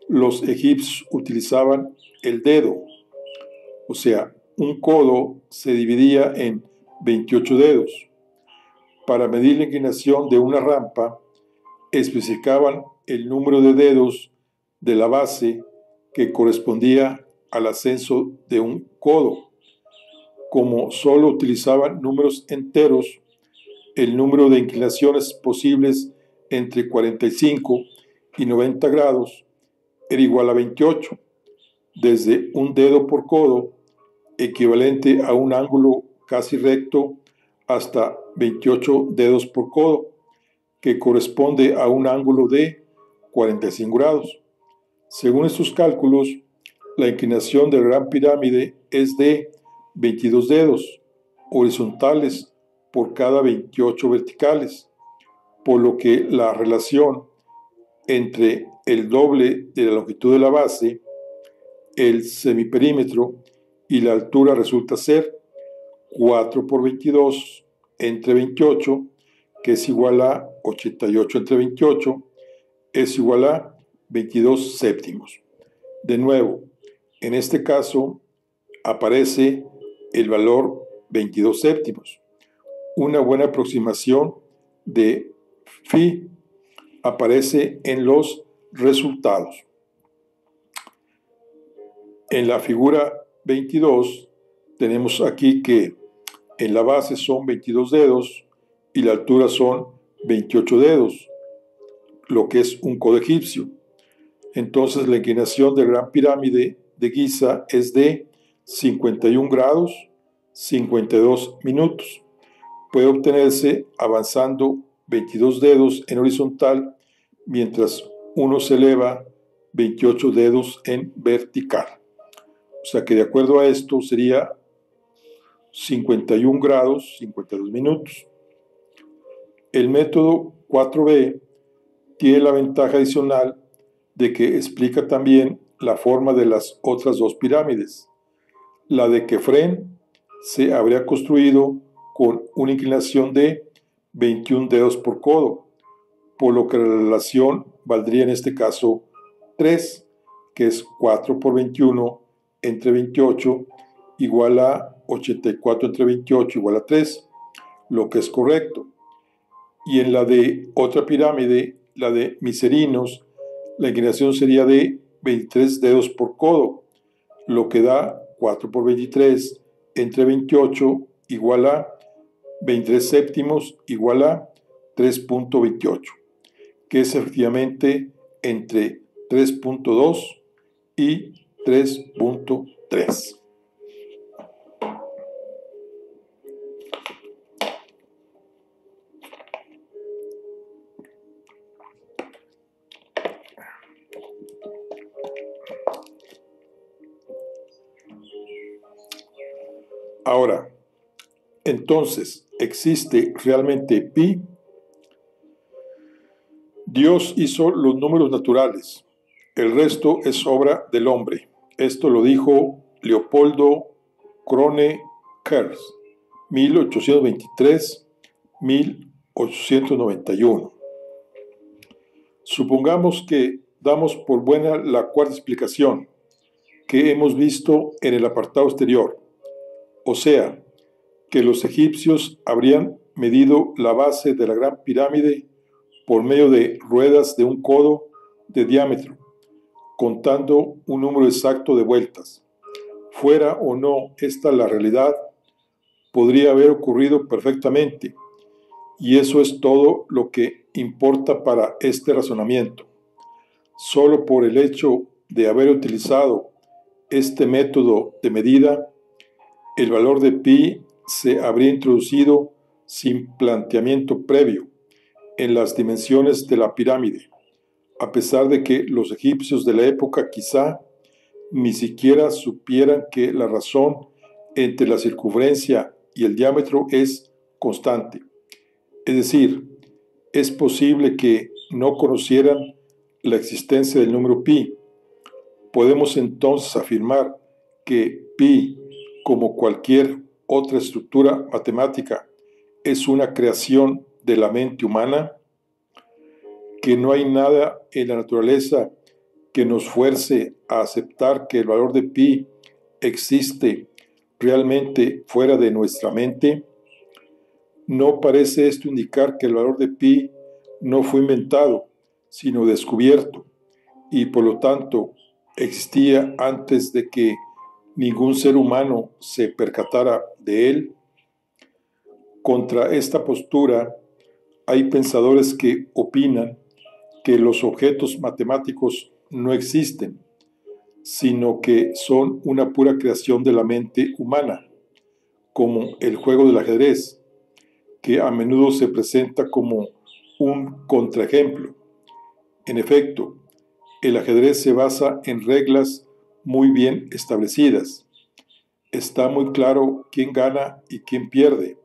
los egipcios utilizaban el dedo, o sea, un codo se dividía en 28 dedos. Para medir la inclinación de una rampa, especificaban el número de dedos de la base que correspondía al ascenso de un codo. Como solo utilizaban números enteros, el número de inclinaciones posibles entre 45 y 90 grados era igual a 28, desde un dedo por codo, equivalente a un ángulo casi recto, hasta 28 dedos por codo, que corresponde a un ángulo de 45 grados. Según estos cálculos, la inclinación de la Gran Pirámide es de 22 dedos horizontales por cada 28 verticales, por lo que la relación entre el doble de la longitud de la base, el semiperímetro y la altura resulta ser 4 por 22 entre 28, que es igual a 88 entre 28, es igual a 22 séptimos. De nuevo, en este caso aparece el valor 22 séptimos. Una buena aproximación de phi aparece en los resultados. En la figura 22 tenemos aquí que en la base son 22 dedos y la altura son 28 dedos, lo que es un codo egipcio. Entonces la inclinación de la Gran Pirámide de Giza es de 51 grados 52 minutos. Puede obtenerse avanzando 22 dedos en horizontal, mientras uno se eleva 28 dedos en vertical. O sea que de acuerdo a esto sería 51 grados 52 minutos. El método 4B tiene la ventaja adicional de que explica también la forma de las otras dos pirámides. La de Kefren se habría construido con una inclinación de 21 dedos por codo, por lo que la relación valdría en este caso 3, que es 4 por 21 entre 28 igual a 84 entre 28 igual a 3, lo que es correcto. Y en la de otra pirámide, la de Miserinos, la inclinación sería de 23 dedos por codo, lo que da 4 por 23 entre 28 igual a 23 séptimos igual a 3.28, que es efectivamente entre 3.2 y 3.3. Ahora, Entonces, ¿existe realmente pi? Dios hizo los números naturales. El resto es obra del hombre. Esto lo dijo Leopoldo Kronecker, 1823-1891. Supongamos que damos por buena la cuarta explicación que hemos visto en el apartado exterior, o sea, que los egipcios habrían medido la base de la gran pirámide por medio de ruedas de un codo de diámetro, contando un número exacto de vueltas. Fuera o no esta la realidad, podría haber ocurrido perfectamente, y eso es todo lo que importa para este razonamiento. Solo por el hecho de haber utilizado este método de medida, el valor de pi se habría introducido sin planteamiento previo en las dimensiones de la pirámide, a pesar de que los egipcios de la época quizá ni siquiera supieran que la razón entre la circunferencia y el diámetro es constante. Es decir, es posible que no conocieran la existencia del número pi. Podemos entonces afirmar que pi, como cualquier otra estructura matemática, es una creación de la mente humana, que no hay nada en la naturaleza que nos fuerce a aceptar que el valor de pi existe realmente fuera de nuestra mente. ¿No parece esto indicar que el valor de pi no fue inventado, sino descubierto, y por lo tanto existía antes de que ningún ser humano se percatara de él? Contra esta postura hay pensadores que opinan que los objetos matemáticos no existen, sino que son una pura creación de la mente humana, como el juego del ajedrez, que a menudo se presenta como un contraejemplo. En efecto, el ajedrez se basa en reglas muy bien establecidas. Está muy claro quién gana y quién pierde,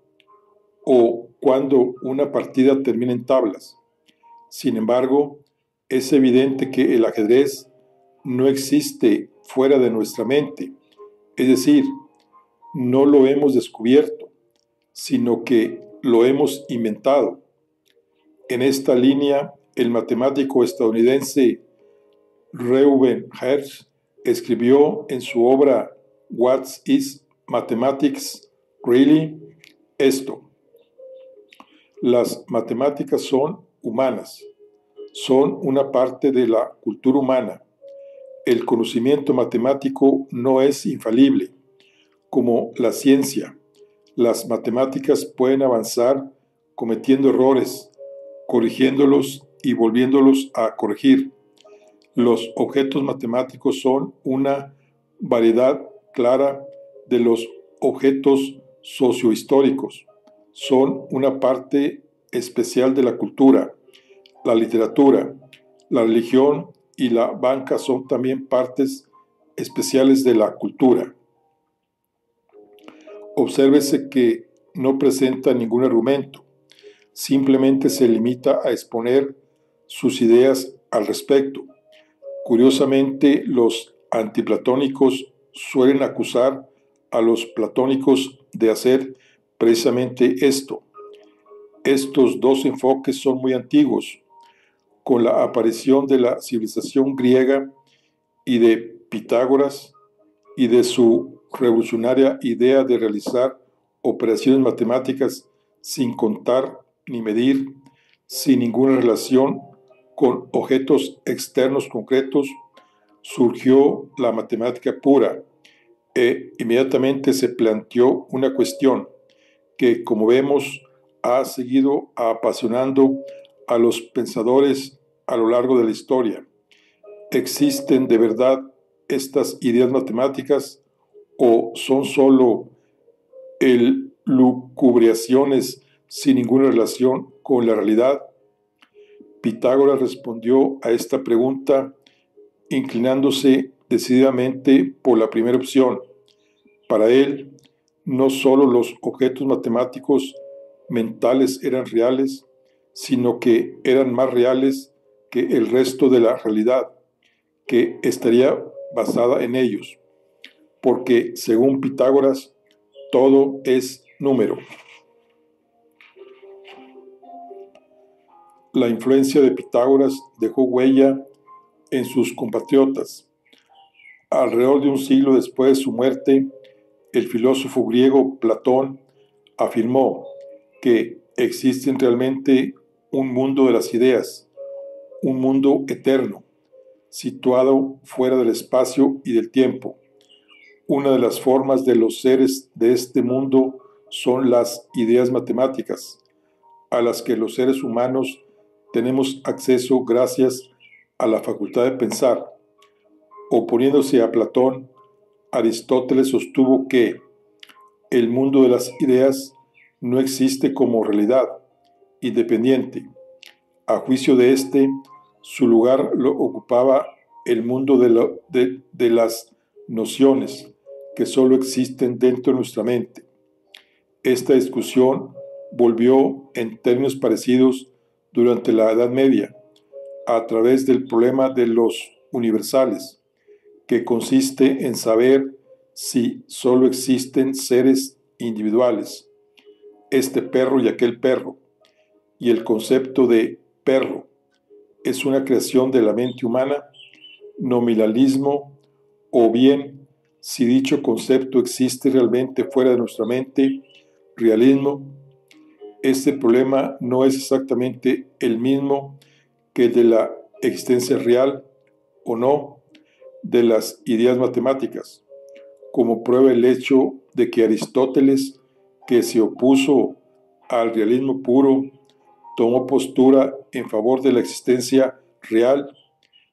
o cuando una partida termina en tablas. Sin embargo, es evidente que el ajedrez no existe fuera de nuestra mente, es decir, no lo hemos descubierto, sino que lo hemos inventado. En esta línea, el matemático estadounidense Reuben Hertz escribió en su obra What is Mathematics Really? Esto: las matemáticas son humanas, son una parte de la cultura humana. El conocimiento matemático no es infalible. Como la ciencia, las matemáticas pueden avanzar cometiendo errores, corrigiéndolos y volviéndolos a corregir. Los objetos matemáticos son una variedad clara de los objetos sociohistóricos. Son una parte especial de la cultura. La literatura, la religión y la banca son también partes especiales de la cultura. Obsérvese que no presenta ningún argumento, simplemente se limita a exponer sus ideas al respecto. Curiosamente, los antiplatónicos suelen acusar a los platónicos de hacer precisamente esto. Estos dos enfoques son muy antiguos. Con la aparición de la civilización griega y de Pitágoras y de su revolucionaria idea de realizar operaciones matemáticas sin contar ni medir, sin ninguna relación con objetos externos concretos, surgió la matemática pura e inmediatamente se planteó una cuestión que, como vemos, ha seguido apasionando a los pensadores a lo largo de la historia. ¿Existen de verdad estas ideas matemáticas o son solo elucubraciones sin ninguna relación con la realidad? Pitágoras respondió a esta pregunta inclinándose decididamente por la primera opción. Para él, no solo los objetos matemáticos mentales eran reales, sino que eran más reales que el resto de la realidad, que estaría basada en ellos, porque según Pitágoras, todo es número. La influencia de Pitágoras dejó huella en sus compatriotas. Alrededor de un siglo después de su muerte, el filósofo griego Platón afirmó que existe realmente un mundo de las ideas, un mundo eterno, situado fuera del espacio y del tiempo. Una de las formas de los seres de este mundo son las ideas matemáticas, a las que los seres humanos tenemos acceso gracias a la facultad de pensar. Oponiéndose a Platón, Aristóteles sostuvo que el mundo de las ideas no existe como realidad independiente. A juicio de éste, su lugar lo ocupaba el mundo de las nociones, que solo existen dentro de nuestra mente. Esta discusión volvió en términos parecidos durante la Edad Media, a través del problema de los universales, que consiste en saber si solo existen seres individuales, este perro y aquel perro, y el concepto de perro es una creación de la mente humana, nominalismo, o bien, si dicho concepto existe realmente fuera de nuestra mente, realismo. Este problema no es exactamente el mismo que el de la existencia real o no de las ideas matemáticas, como prueba el hecho de que Aristóteles, que se opuso al realismo puro, tomó postura en favor de la existencia real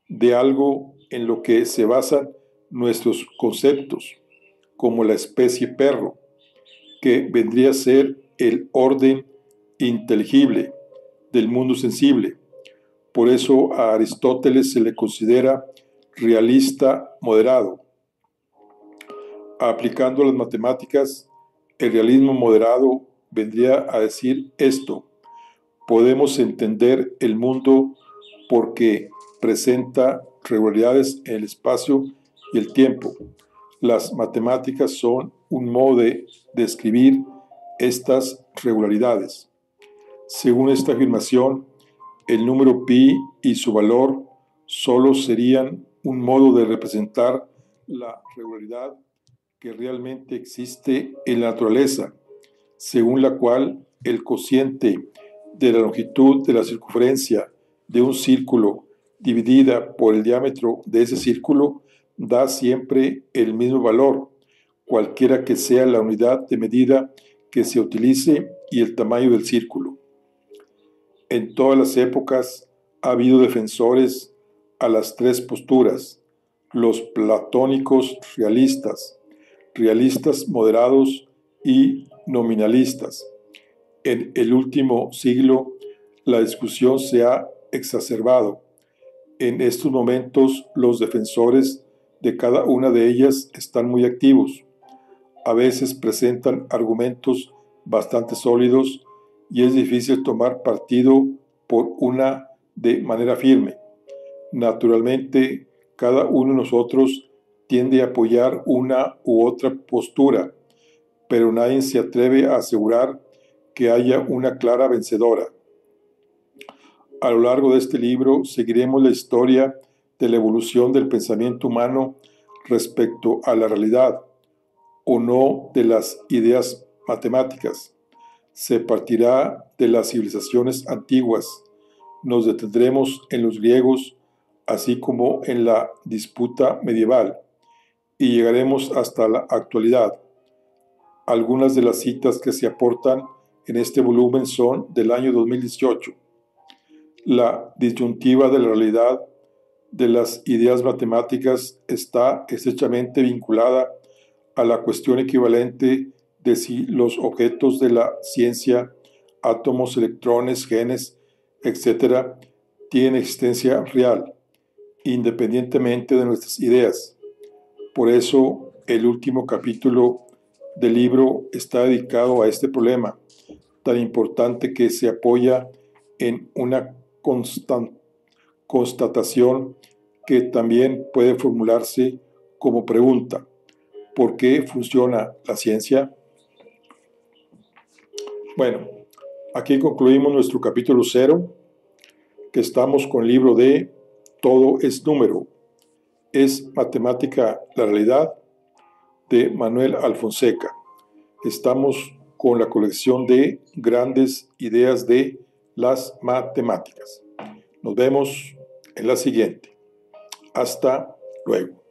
de algo en lo que se basan nuestros conceptos, como la especie perro, que vendría a ser el orden inteligible del mundo sensible. Por eso a Aristóteles se le considera realista moderado. Aplicando las matemáticas, el realismo moderado vendría a decir esto: podemos entender el mundo porque presenta regularidades en el espacio y el tiempo. Las matemáticas son un modo de describir estas regularidades. Según esta afirmación, el número pi y su valor solo serían un modo de representar la regularidad que realmente existe en la naturaleza, según la cual el cociente de la longitud de la circunferencia de un círculo dividida por el diámetro de ese círculo da siempre el mismo valor, cualquiera que sea la unidad de medida que se utilice y el tamaño del círculo. En todas las épocas ha habido defensores a las tres posturas: los platónicos realistas, realistas moderados y nominalistas. En el último siglo, la discusión se ha exacerbado. En estos momentos, los defensores de cada una de ellas están muy activos. A veces presentan argumentos bastante sólidos y es difícil tomar partido por una de manera firme. Naturalmente, cada uno de nosotros tiende a apoyar una u otra postura, pero nadie se atreve a asegurar que haya una clara vencedora. A lo largo de este libro seguiremos la historia de la evolución del pensamiento humano respecto a la realidad o no de las ideas matemáticas. Se partirá de las civilizaciones antiguas. Nos detendremos en los griegos, así como en la disputa medieval, y llegaremos hasta la actualidad. Algunas de las citas que se aportan en este volumen son del año 2018. La disyuntiva de la realidad de las ideas matemáticas está estrechamente vinculada a la cuestión equivalente de si los objetos de la ciencia, átomos, electrones, genes, etc., tienen existencia real, independientemente de nuestras ideas. Por eso, el último capítulo del libro está dedicado a este problema tan importante que se apoya en una constatación que también puede formularse como pregunta: ¿por qué funciona la ciencia? Bueno, aquí concluimos nuestro capítulo 0, que estamos con el libro de Todo es número, es matemática la realidad, de Manuel Alfonseca. Estamos con la colección de grandes ideas de las matemáticas. Nos vemos en la siguiente. Hasta luego.